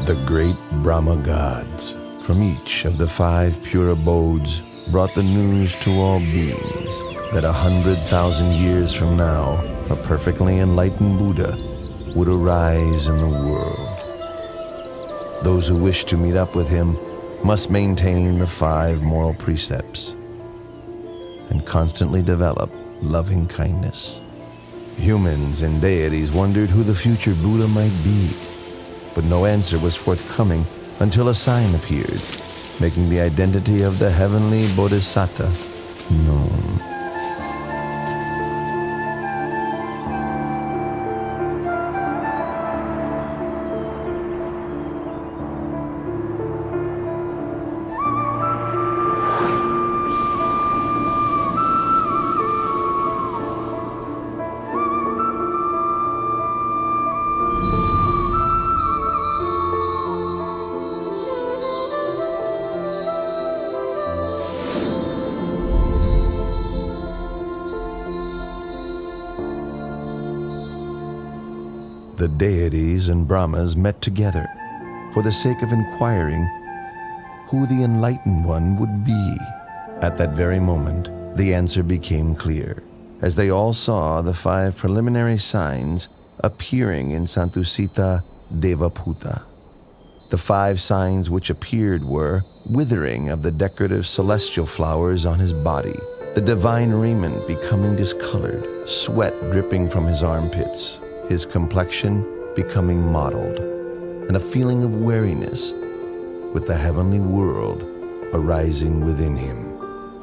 The great Brahma gods from each of the 5 pure abodes brought the news to all beings that 100,000 years from now, a perfectly enlightened Buddha would arise in the world. Those who wish to meet up with him must maintain the 5 moral precepts and constantly develop loving kindness. Humans and deities wondered who the future Buddha might be, but no answer was forthcoming until a sign appeared, making the identity of the heavenly Bodhisattva known. The deities and Brahmas met together for the sake of inquiring who the enlightened one would be. At that very moment, the answer became clear, as they all saw the 5 preliminary signs appearing in Santusita Devaputa. The 5 signs which appeared were withering of the decorative celestial flowers on his body, the divine raiment becoming discolored, sweat dripping from his armpits, his complexion becoming mottled, and a feeling of weariness with the heavenly world arising within him.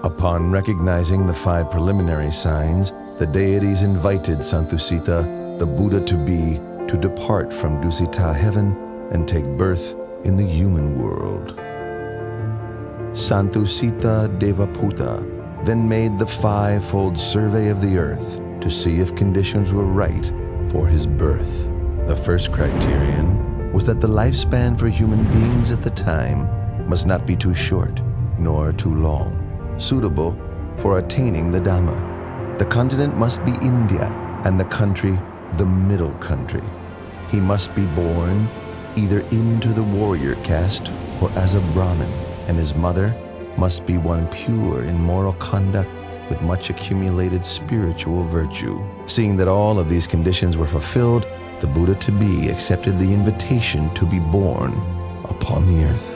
Upon recognizing the 5 preliminary signs, the deities invited Santusita, the Buddha to depart from Dusita heaven and take birth in the human world. Santusita Devaputa then made the 5-fold survey of the earth to see if conditions were right for his birth. The first criterion was that the lifespan for human beings at the time must not be too short nor too long, suitable for attaining the Dhamma. The continent must be India and the country the middle country. He must be born either into the warrior caste or as a Brahmin, and his mother must be one pure in moral conduct with much accumulated spiritual virtue. Seeing that all of these conditions were fulfilled, the Buddha-to-be accepted the invitation to be born upon the earth.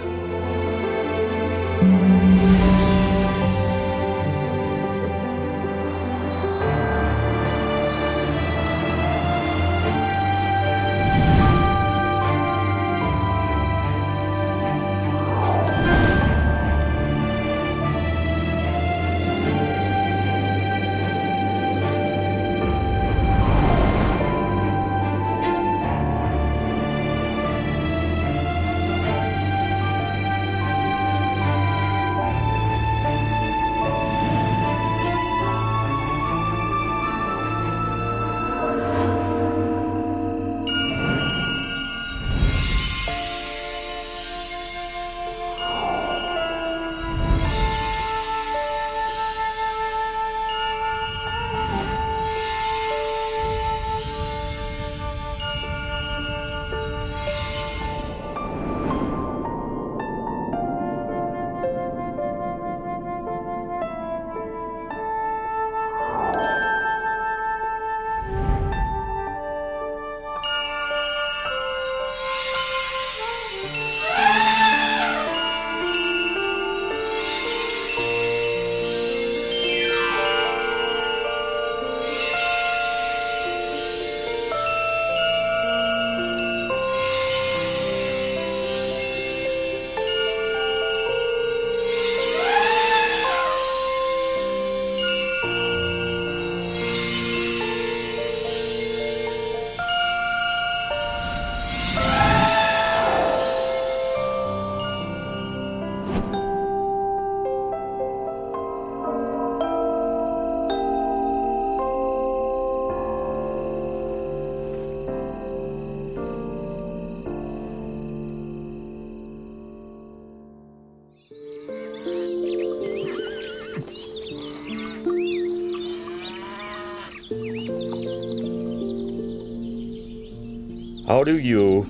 How do you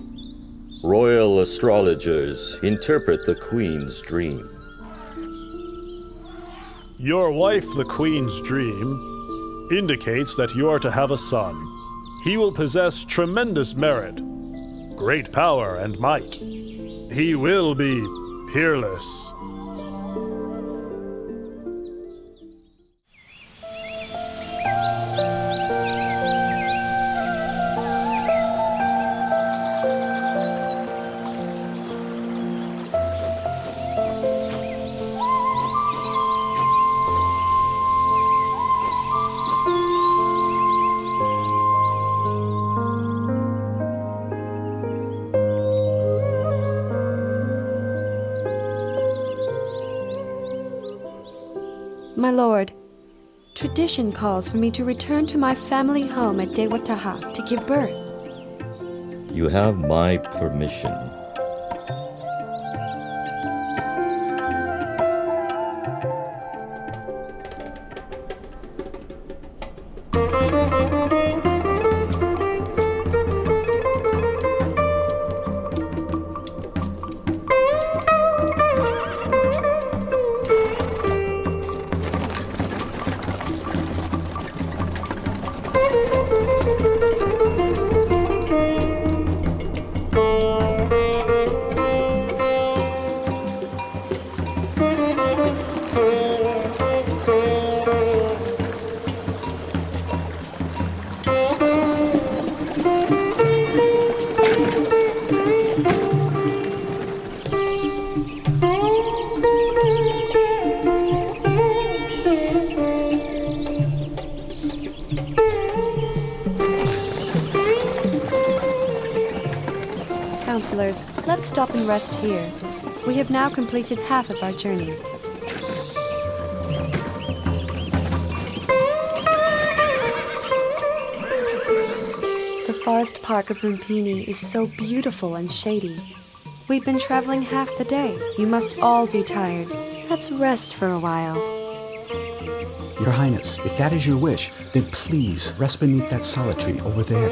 Royal astrologers interpret the Queen's dream. Your wife, the Queen's dream, indicates that you are to have a son. He will possess tremendous merit, great power and might. He will be peerless. My lord, tradition calls for me to return to my family home at Dewataha to give birth. You have my permission. Counselors, let's stop and rest here. We have now completed half of our journey. The forest park of Lumpini is so beautiful and shady. We've been traveling half the day. You must all be tired. Let's rest for a while. Your Highness, if that is your wish, then please rest beneath that solid tree over there.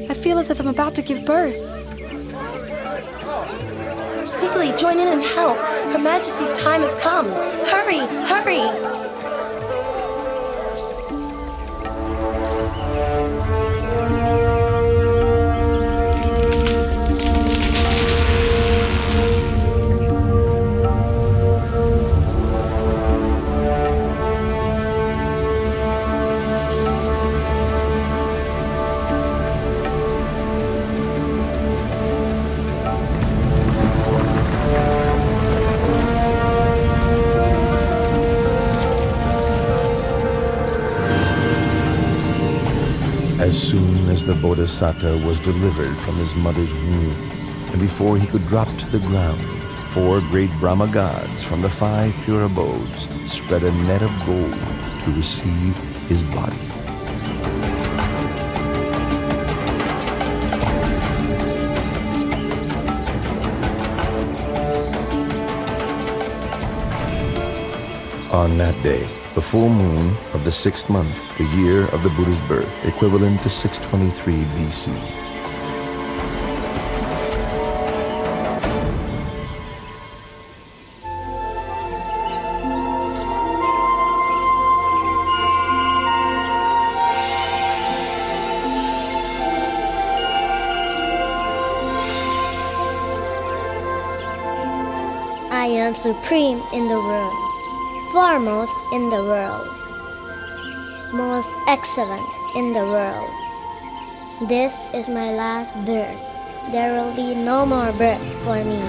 I feel as if I'm about to give birth. Quickly, join in and help. Her Majesty's time has come. Hurry, hurry! As soon as the Bodhisattva was delivered from his mother's womb, and before he could drop to the ground, 4 great Brahma gods from the 5 pure abodes spread a net of gold to receive his body. On that day, the full moon of the 6th month, the year of the Buddha's birth, equivalent to 623 BC. I am supreme in the world, foremost in the world, most excellent in the world. This is my last birth. There will be no more birth for me.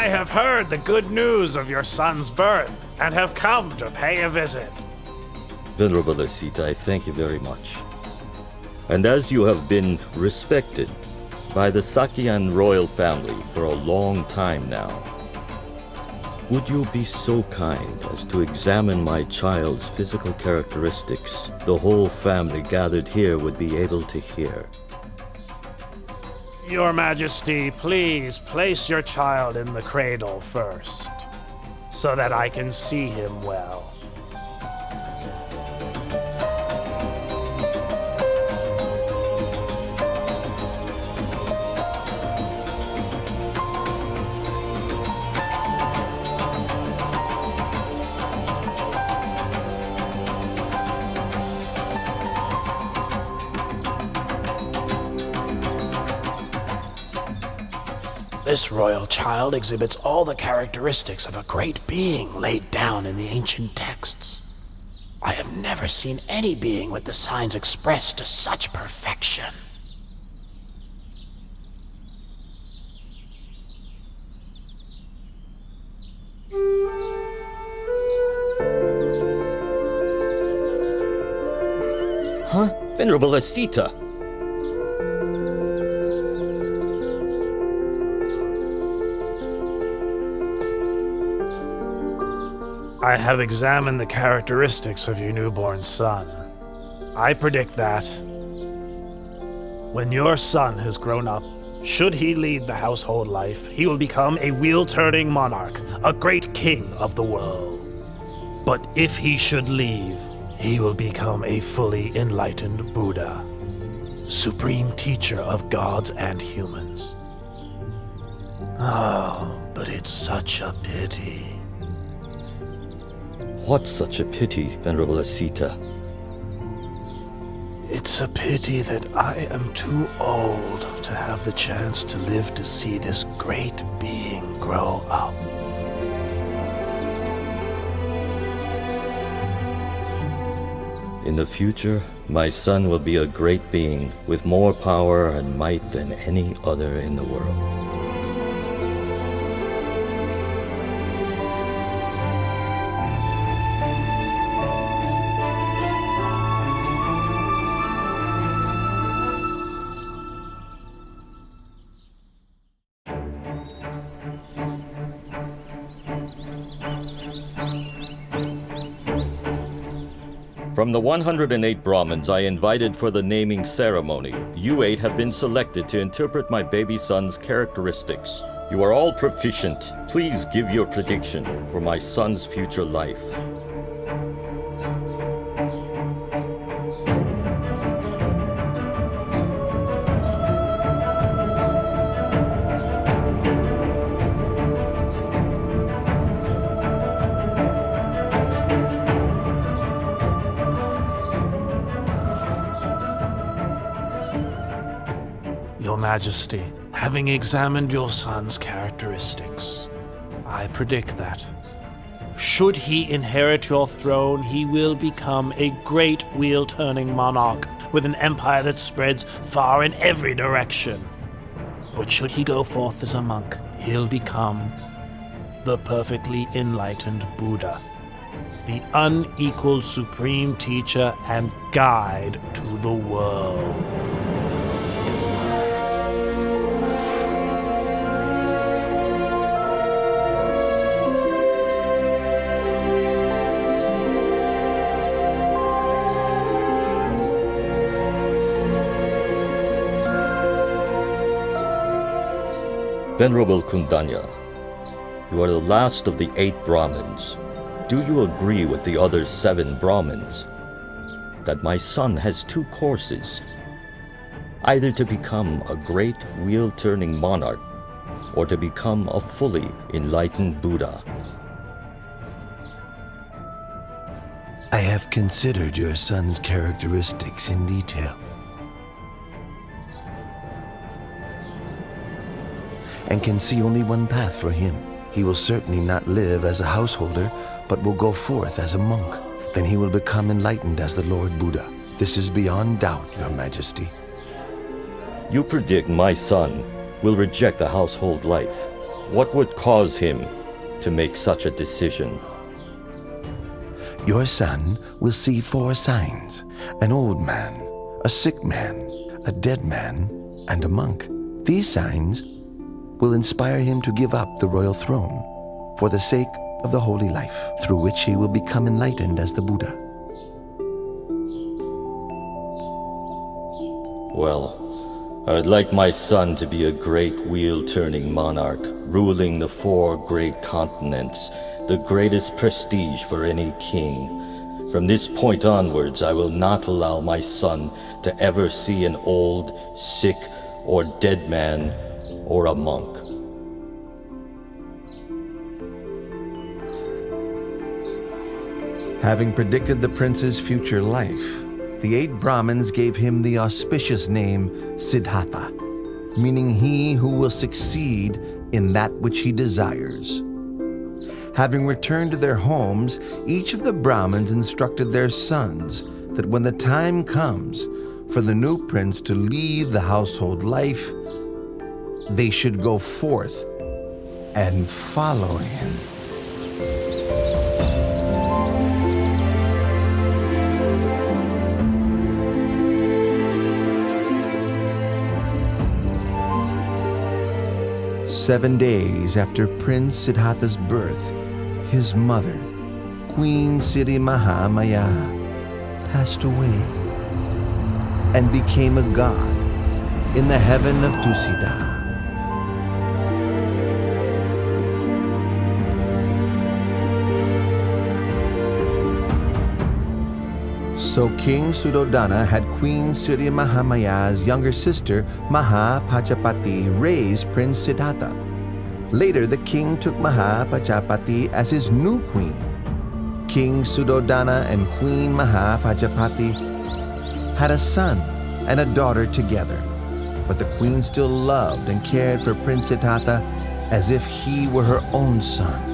I have heard the good news of your son's birth and have come to pay a visit. Venerable Asita, I thank you very much. And as you have been respected by the Sakyan royal family for a long time now, would you be so kind as to examine my child's physical characteristics? The whole family gathered here would be able to hear. Your Majesty, please place your child in the cradle first, so that I can see him well. This royal child exhibits all the characteristics of a great being laid down in the ancient texts. I have never seen any being with the signs expressed to such perfection. Huh? Venerable Asita! I have examined the characteristics of your newborn son. I predict that when your son has grown up, should he lead the household life, he will become a wheel-turning monarch, a great king of the world. But if he should leave, he will become a fully enlightened Buddha, supreme teacher of gods and humans. Oh, but it's such a pity. What's such a pity, Venerable Asita? It's a pity that I am too old to have the chance to live to see this great being grow up. In the future, my son will be a great being with more power and might than any other in the world. From the 108 Brahmins I invited for the naming ceremony, you 8 have been selected to interpret my baby son's characteristics. You are all proficient. Please give your prediction for my son's future life. Your Majesty, having examined your son's characteristics, I predict that, should he inherit your throne, he will become a great wheel-turning monarch with an empire that spreads far in every direction. But should he go forth as a monk, he'll become the perfectly enlightened Buddha, the unequaled supreme teacher and guide to the world. Venerable Kundanya, you are the last of the 8 Brahmins. Do you agree with the other 7 Brahmins that my son has 2 courses, either to become a great wheel-turning monarch or to become a fully enlightened Buddha? I have considered your son's characteristics in detail, and can see only one path for him. He will certainly not live as a householder, but will go forth as a monk. Then he will become enlightened as the Lord Buddha. This is beyond doubt, Your Majesty. You predict my son will reject the household life What would cause him to make such a decision? Your son will see 4 signs: an old man, a sick man, a dead man, and a monk. These signs will inspire him to give up the royal throne for the sake of the holy life, through which he will become enlightened as the Buddha. Well, I'd like my son to be a great wheel-turning monarch, ruling the 4 great continents, the greatest prestige for any king. From this point onwards, I will not allow my son to ever see an old, sick, or dead man, or a monk. Having predicted the prince's future life, the 8 Brahmins gave him the auspicious name Siddhartha, meaning he who will succeed in that which he desires. Having returned to their homes, each of the Brahmins instructed their sons that when the time comes for the new prince to leave the household life, they should go forth and follow him. Seven days after Prince Siddhartha's birth, his mother, Queen Siddhi Mahamaya, passed away and became a god in the heaven of Tusida. So King Suddhodana had Queen Siddhi Mahamaya's younger sister Mahapajapati raise Prince Siddhartha. Later, the king took Mahapajapati as his new queen. King Suddhodana and Queen Mahapajapati had a son and a daughter together, but the queen still loved and cared for Prince Siddhartha as if he were her own son.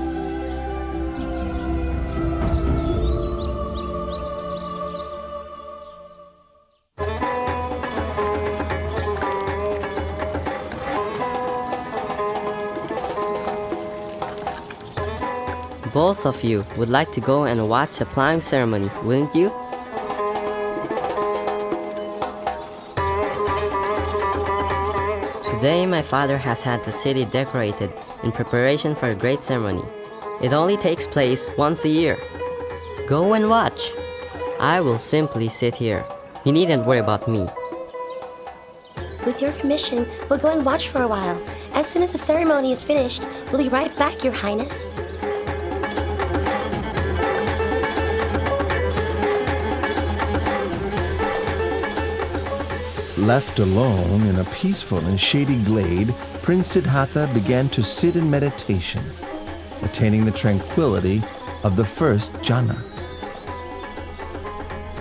Both of you would like to go and watch the plowing ceremony, wouldn't you? Today my father has had the city decorated in preparation for a great ceremony. It only takes place once a year. Go and watch. I will simply sit here. You needn't worry about me. With your permission, we'll go and watch for a while. As soon as the ceremony is finished, we'll be right back, Your Highness. Left alone in a peaceful and shady glade, Prince Siddhartha began to sit in meditation, attaining the tranquility of the first jhana.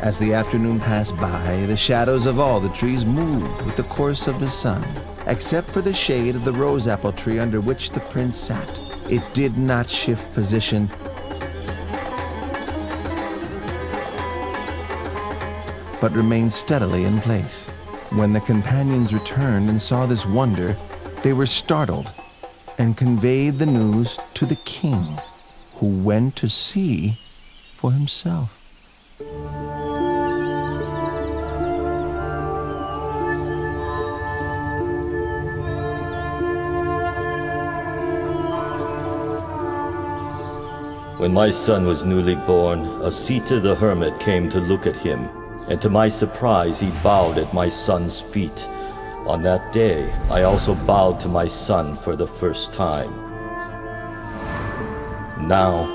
As the afternoon passed by, the shadows of all the trees moved with the course of the sun, except for the shade of the rose apple tree under which the prince sat. It did not shift position, but remained steadily in place. When the companions returned and saw this wonder, they were startled and conveyed the news to the king, who went to see for himself. When my son was newly born, Asita the hermit came to look at him, and to my surprise he bowed at my son's feet. On that day, I also bowed to my son for the first time. Now,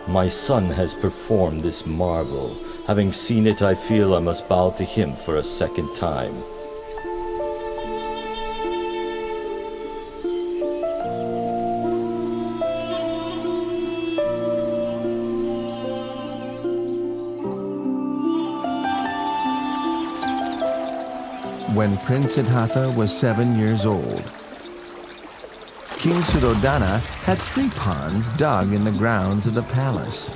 my son has performed this marvel. Having seen it, I feel I must bow to him for a second time. When Prince Siddhartha was 7 years old, King Suddhodana had 3 ponds dug in the grounds of the palace,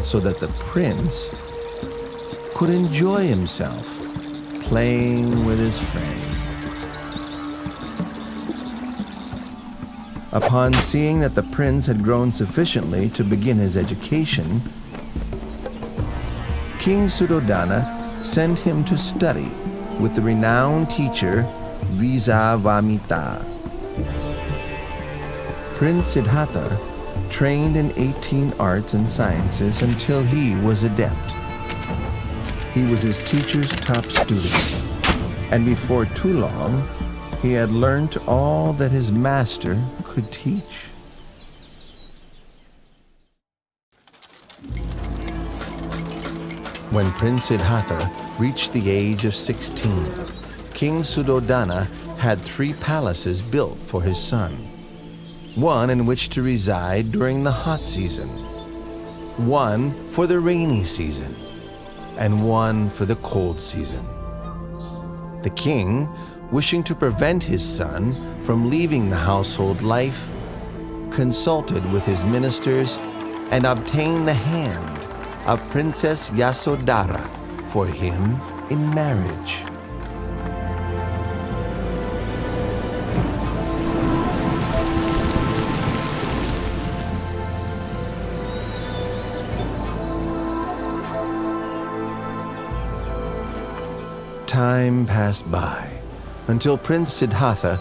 so that the prince could enjoy himself playing with his friend. Upon seeing that the prince had grown sufficiently to begin his education, King Suddhodana sent him to study with the renowned teacher Visavamita. Prince Siddhartha trained in 18 arts and sciences until he was adept. He was his teacher's top student, and before too long, he had learnt all that his master could teach. When Prince Siddhartha reached the age of 16, King Suddhodana had 3 palaces built for his son. One in which to reside during the hot season, one for the rainy season, and one for the cold season. The king, wishing to prevent his son from leaving the household life, consulted with his ministers and obtained the hand of Princess Yasodhara for him in marriage. Time passed by until Prince Siddhartha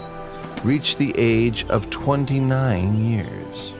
reached the age of 29 years.